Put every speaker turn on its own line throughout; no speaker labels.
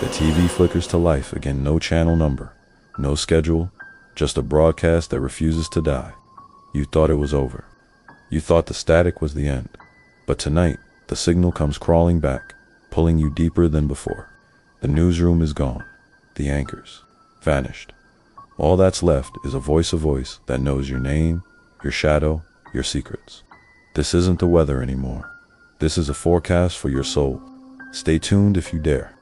The TV flickers to life again, no channel number, no schedule, just a broadcast that refuses to die. You thought it was over. You thought the static was the end. But tonight, the signal comes crawling back, pulling you deeper than before. The newsroom is gone. The anchors vanished. All that's left is a voice that knows your name, your shadow, your secrets. This isn't the weather anymore. This is a forecast for your soul. Stay tuned if you dare.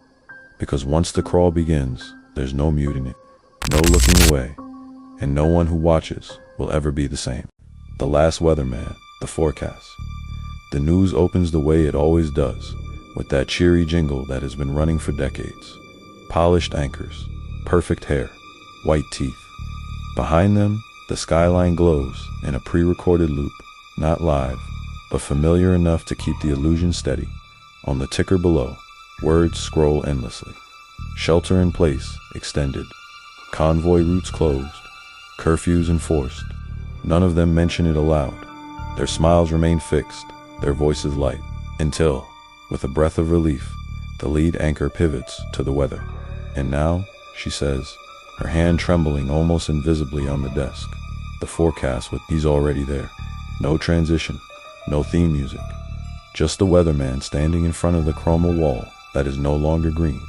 Because once the crawl begins, there's no muting it, no looking away, and no one who watches will ever be the same. The last weatherman, the forecast. The news opens the way it always does, with that cheery jingle that has been running for decades. Polished anchors, perfect hair, white teeth. Behind them, the skyline glows in a pre-recorded loop, not live, but familiar enough to keep the illusion steady. On the ticker below, words scroll endlessly. Shelter in place, extended. Convoy routes closed. Curfews enforced. None of them mention it aloud. Their smiles remain fixed, their voices light, until, with a breath of relief, the lead anchor pivots to the weather. And now, she says, her hand trembling almost invisibly on the desk, the forecast with he's already there. No transition, no theme music. Just the weatherman standing in front of the chroma wall that is no longer green.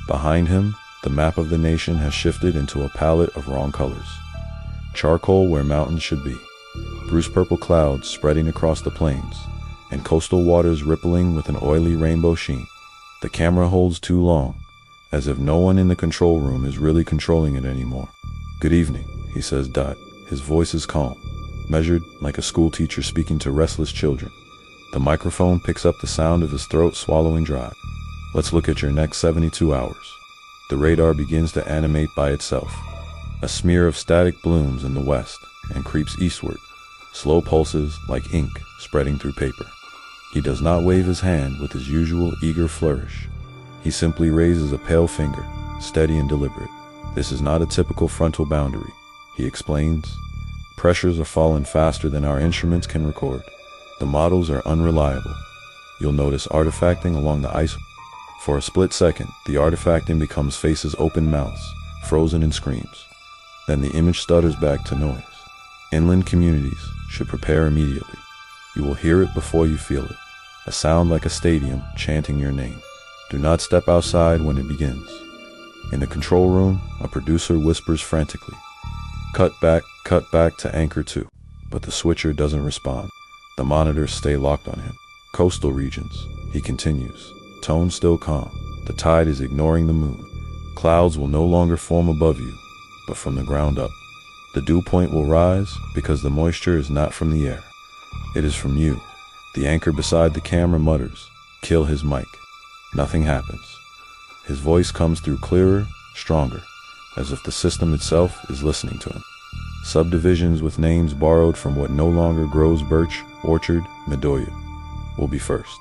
Behind him, the map of the nation has shifted into a palette of wrong colors. Charcoal where mountains should be, bruised purple clouds spreading across the plains, and coastal waters rippling with an oily rainbow sheen. The camera holds too long, as if no one in the control room is really controlling it anymore. "Good evening," he says. His voice is calm, measured like a school teacher speaking to restless children. The microphone picks up the sound of his throat swallowing dry. "Let's look at your next 72 hours. The radar begins to animate by itself. A smear of static blooms in the west and creeps eastward, slow pulses like ink spreading through paper. He does not wave his hand with his usual eager flourish. He simply raises a pale finger, steady and deliberate. This is not a typical frontal boundary, he explains. Pressures are falling faster than our instruments can record. The models are unreliable. You'll notice artifacting along the ice. For a split second, the artifacting becomes faces open mouths, frozen in screams. Then the image stutters back to noise. Inland communities should prepare immediately. You will hear it before you feel it. A sound like a stadium chanting your name. Do not step outside when it begins. In the control room, a producer whispers frantically. Cut back to anchor 2. But the switcher doesn't respond. The monitors stay locked on him. Coastal regions, he continues, tone still calm. The tide is ignoring the moon. Clouds will no longer form above you, but from the ground up. The dew point will rise because the moisture is not from the air. It is from you. The anchor beside the camera mutters, "Kill his mic." Nothing happens. His voice comes through clearer, stronger, as if the system itself is listening to him. Subdivisions with names borrowed from what no longer grows: Birch, Orchard, Medoya, will be first.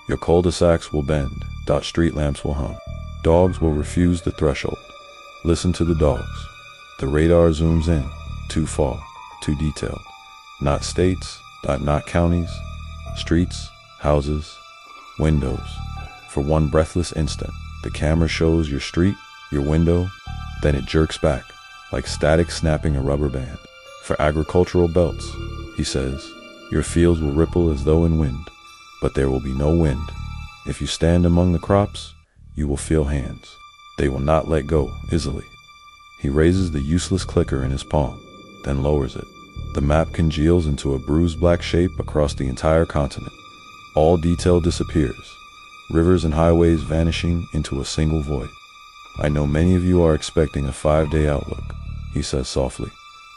Your cul-de-sacs will bend, street lamps will hum. Dogs will refuse the threshold. Listen to the dogs. The radar zooms in, too far, too detailed. Not states, not counties, streets, houses, windows. For one breathless instant, the camera shows your street, your window, then it jerks back, like static snapping a rubber band. For agricultural belts, he says, your fields will ripple as though in wind, but there will be no wind. If you stand among the crops, you will feel hands. They will not let go easily. He raises the useless clicker in his palm, then lowers it. The map congeals into a bruised black shape across the entire continent. All detail disappears, rivers and highways vanishing into a single void. I know many of you are expecting a 5-day outlook, he says softly,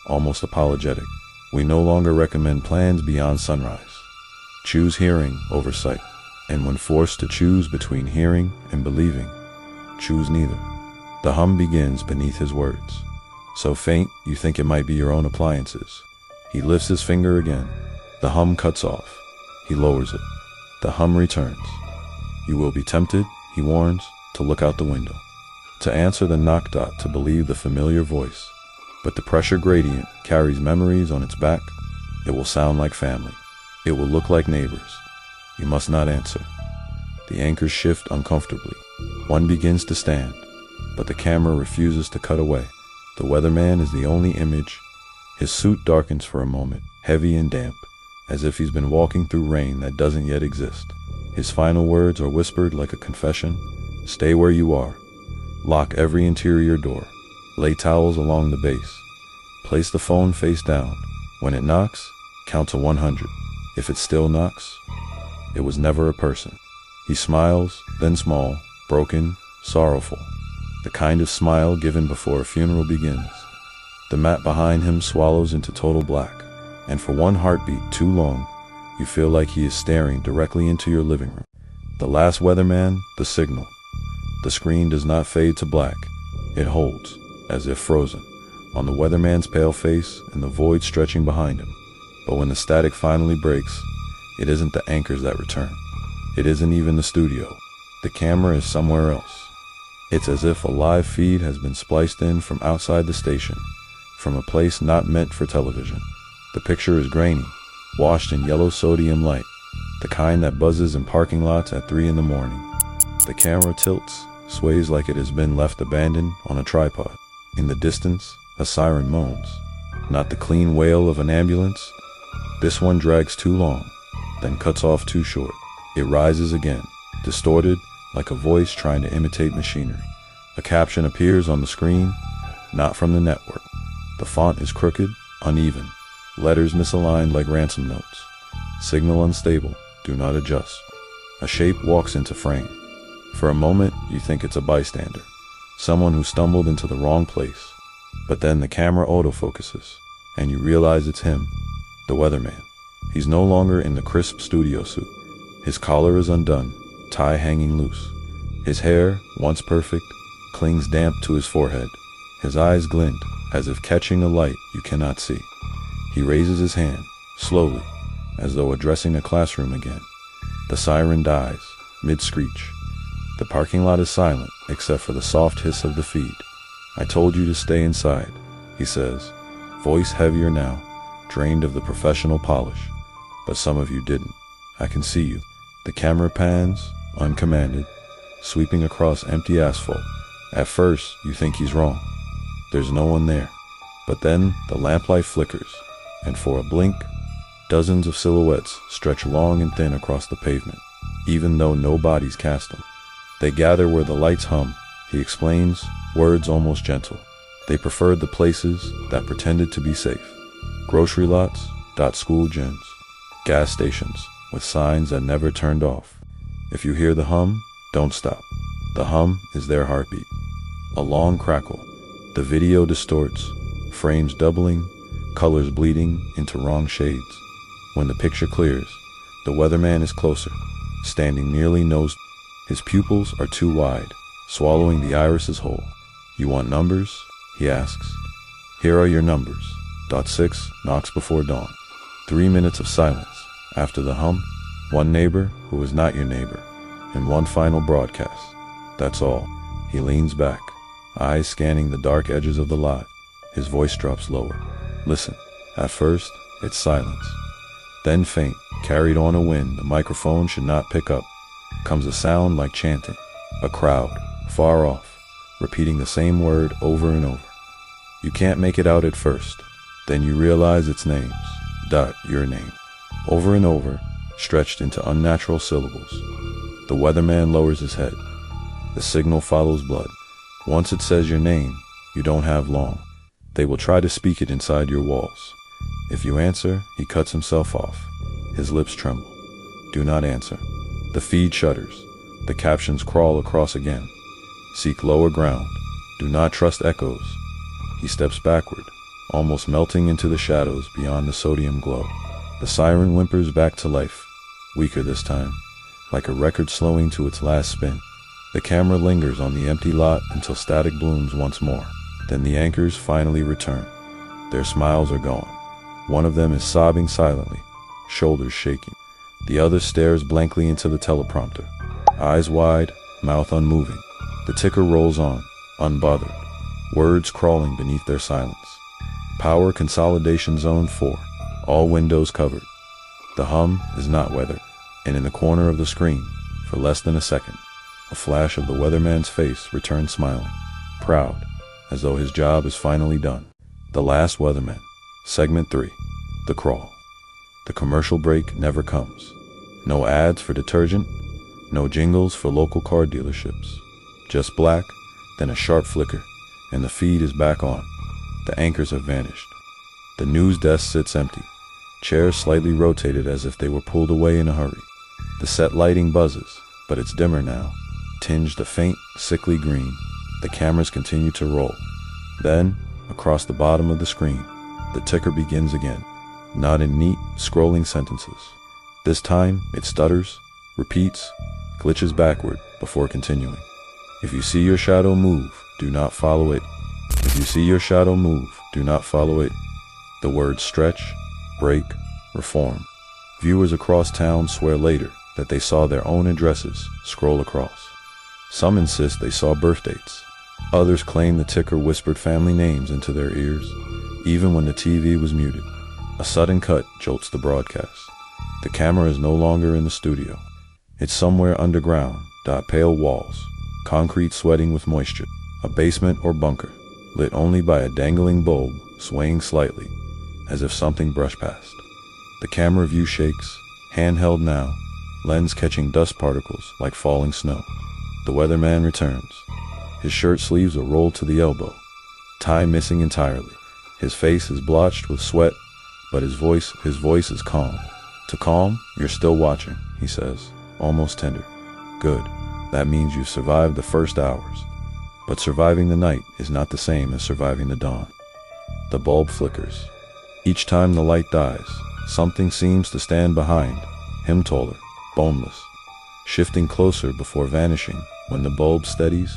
almost apologetic. We no longer recommend plans beyond sunrise. Choose hearing over sight. And when forced to choose between hearing and believing, choose neither. The hum begins beneath his words, so faint you think it might be your own appliances. He lifts his finger again. The hum cuts off. He lowers it. The hum returns. You will be tempted, he warns, to look out the window, to answer the knock, to believe the familiar voice. But the pressure gradient carries memories on its back. It will sound like family. It will look like neighbors. You must not answer. The anchors shift uncomfortably. One begins to stand, but the camera refuses to cut away. The weatherman is the only image. His suit darkens for a moment, heavy and damp, as if he's been walking through rain that doesn't yet exist. His final words are whispered like a confession. Stay where you are. Lock every interior door. Lay towels along the base. Place the phone face down. When it knocks, count to 100. If it still knocks, it was never a person. He smiles, then small, broken, sorrowful. The kind of smile given before a funeral begins. The mat behind him swallows into total black, and for one heartbeat too long, you feel like he is staring directly into your living room. The last weatherman, the signal. The screen does not fade to black. It holds, as if frozen, on the weatherman's pale face and the void stretching behind him. But when the static finally breaks, it isn't the anchors that return. It isn't even the studio. The camera is somewhere else. It's as if a live feed has been spliced in from outside the station, from a place not meant for television. The picture is grainy, washed in yellow sodium light, the kind that buzzes in parking lots at 3 in the morning. The camera tilts, sways like it has been left abandoned on a tripod. In the distance, a siren moans. Not the clean wail of an ambulance. This one drags too long, then cuts off too short. It rises again, distorted, like a voice trying to imitate machinery. A caption appears on the screen, not from the network. The font is crooked, uneven, letters misaligned like ransom notes. Signal unstable, do not adjust. A shape walks into frame. For a moment, you think it's a bystander, someone who stumbled into the wrong place. But then the camera autofocuses, and you realize it's him, the weatherman. He's no longer in the crisp studio suit. His collar is undone, tie hanging loose. His hair, once perfect, clings damp to his forehead. His eyes glint, as if catching a light you cannot see. He raises his hand, slowly, as though addressing a classroom again. The siren dies, mid-screech. The parking lot is silent, except for the soft hiss of the feed. I told you to stay inside, he says, voice heavier now, drained of the professional polish. But some of you didn't. I can see you. The camera pans, uncommanded, sweeping across empty asphalt. At first, you think he's wrong. There's no one there. But then the lamplight flickers, and for a blink, dozens of silhouettes stretch long and thin across the pavement, even though no bodies cast them. They gather where the lights hum, he explains, words almost gentle. They preferred the places that pretended to be safe. Grocery lots, school gyms, gas stations, with signs that never turned off. If you hear the hum, don't stop. The hum is their heartbeat. A long crackle. The video distorts, frames doubling, colors bleeding into wrong shades. When the picture clears, the weatherman is closer, standing nearly nose. His pupils are too wide, swallowing the irises whole. You want numbers? He asks. Here are your numbers. .6 knocks before dawn. 3 minutes of silence. After the hum, one neighbor who is not your neighbor, and one final broadcast. That's all. He leans back, eyes scanning the dark edges of the lot. His voice drops lower. Listen. At first, it's silence. Then faint, carried on a wind the microphone should not pick up, comes a sound like chanting. A crowd, far off, repeating the same word over and over. You can't make it out at first. Then you realize it's names. Your name. Over and over, stretched into unnatural syllables. The weatherman lowers his head. The signal follows blood. Once it says your name, you don't have long. They will try to speak it inside your walls. If you answer, he cuts himself off. His lips tremble. Do not answer. The feed shudders. The captions crawl across again. Seek lower ground. Do not trust echoes. He steps backward, almost melting into the shadows beyond the sodium glow. The siren whimpers back to life, weaker this time, like a record slowing to its last spin. The camera lingers on the empty lot until static blooms once more. Then the anchors finally return. Their smiles are gone. One of them is sobbing silently, shoulders shaking. The other stares blankly into the teleprompter, eyes wide, mouth unmoving. The ticker rolls on, unbothered, words crawling beneath their silence. Power Consolidation Zone 4, all windows covered. The hum is not weathered, and in the corner of the screen, for less than a second, a flash of the weatherman's face returned smiling, proud, as though his job is finally done. The Last Weatherman, Segment 3, The Crawl. The commercial break never comes. No ads for detergent, no jingles for local car dealerships. Just black, then a sharp flicker, and the feed is back on. The anchors have vanished. The news desk sits empty, chairs slightly rotated as if they were pulled away in a hurry. The set lighting buzzes, but it's dimmer now, tinged a faint, sickly green. The cameras continue to roll. Then, across the bottom of the screen, the ticker begins again, not in neat, scrolling sentences. This time, it stutters, repeats, glitches backward before continuing. If you see your shadow move, do not follow it. If you see your shadow move, do not follow it. The words stretch, break, reform. Viewers across town swear later that they saw their own addresses scroll across. Some insist they saw birth dates. Others claim the ticker whispered family names into their ears, even when the TV was muted. A sudden cut jolts the broadcast. The camera is no longer in the studio. It's somewhere underground, pale walls, concrete sweating with moisture, a basement or bunker, lit only by a dangling bulb swaying slightly, as if something brushed past. The camera view shakes, handheld now, lens catching dust particles like falling snow. The weatherman returns. His shirt sleeves are rolled to the elbow, tie missing entirely. His face is blotched with sweat, but his voice is calm. To calm, you're still watching, he says, almost tender. Good, that means you've survived the first hours. But surviving the night is not the same as surviving the dawn. The bulb flickers. Each time the light dies, something seems to stand behind, him taller, boneless, shifting closer before vanishing. When the bulb steadies,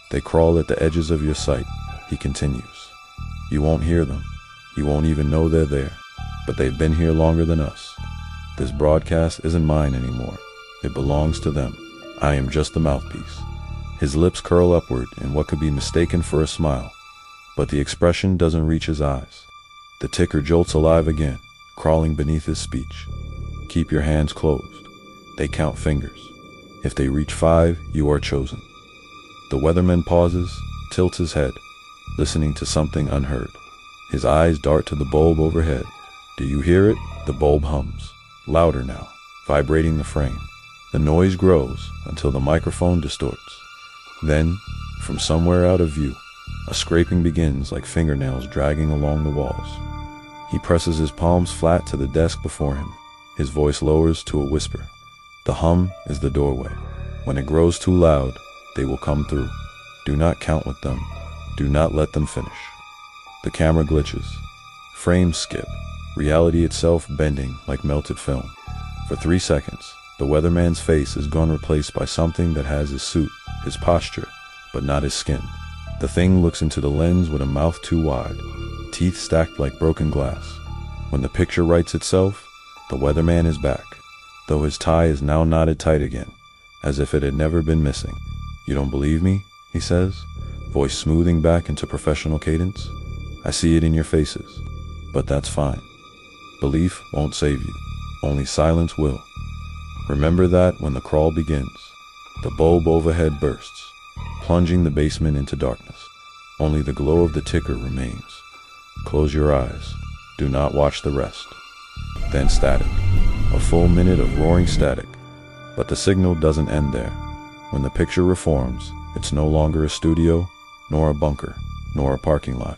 they crawl at the edges of your sight, he continues. You won't hear them. You won't even know they're there. But they've been here longer than us. This broadcast isn't mine anymore. It belongs to them. I am just the mouthpiece. His lips curl upward in what could be mistaken for a smile, but the expression doesn't reach his eyes. The ticker jolts alive again, crawling beneath his speech. Keep your hands closed. They count fingers. If they reach 5, you are chosen. The weatherman pauses, tilts his head, listening to something unheard. His eyes dart to the bulb overhead. Do you hear it? The bulb hums, louder now, vibrating the frame. The noise grows until the microphone distorts. Then, from somewhere out of view, a scraping begins like fingernails dragging along the walls. He presses his palms flat to the desk before him. His voice lowers to a whisper. The hum is the doorway. When it grows too loud, they will come through. Do not count with them. Do not let them finish. The camera glitches. Frames skip, reality itself bending like melted film. For 3 seconds, the weatherman's face is gone, replaced by something that has his suit, his posture, but not his skin. The thing looks into the lens with a mouth too wide, teeth stacked like broken glass. When the picture writes itself, the weatherman is back, though his tie is now knotted tight again, as if it had never been missing. You don't believe me? He says, voice smoothing back into professional cadence. I see it in your faces, but that's fine. Belief won't save you, only silence will. Remember that when the crawl begins. The bulb overhead bursts, plunging the basement into darkness. Only the glow of the ticker remains. Close your eyes. Do not watch the rest. Then static. A full minute of roaring static. But the signal doesn't end there. When the picture reforms, it's no longer a studio, nor a bunker, nor a parking lot.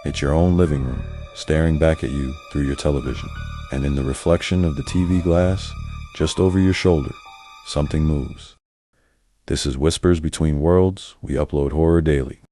It's your own living room, staring back at you through your television. And in the reflection of the TV glass, just over your shoulder, something moves. This is Whispers Between Worlds. We upload horror daily.